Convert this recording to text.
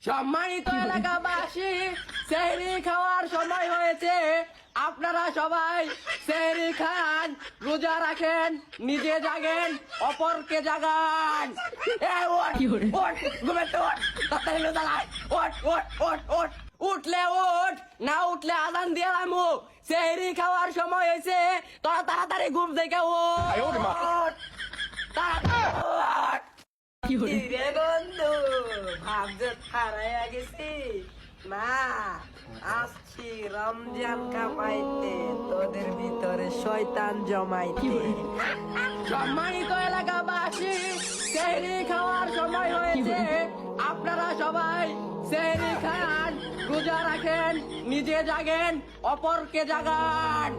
সম্মানিত এলাকাবাসী, সেহরি খাওয়ার সময় হয়েছে। আপনারা সবাই সেহরি খান, রোজা রাখেন, নিজে জাগেন, অপরকে জাগান। উঠলে ওঠ, না উঠলে আজান দিয়ে রামু। সেহরি খাওয়ার সময় হয়েছে, তোরা তাড়াতাড়ি ঘুম থেকে ওঠ। রে বন্ধু, ভাবছে হারাইয়া গেছি না, আসছি রমজান কামাইতে, তোদের ভিতরে শয়তান জমাইতে। সম্মানিত এলাকাবাসী, সেহরি খাওয়ার সময় হয়েছে। আপনারা সবাই সেহরি খান, রোজা রাখেন, নিজে জাগেন, অপরকে জাগান।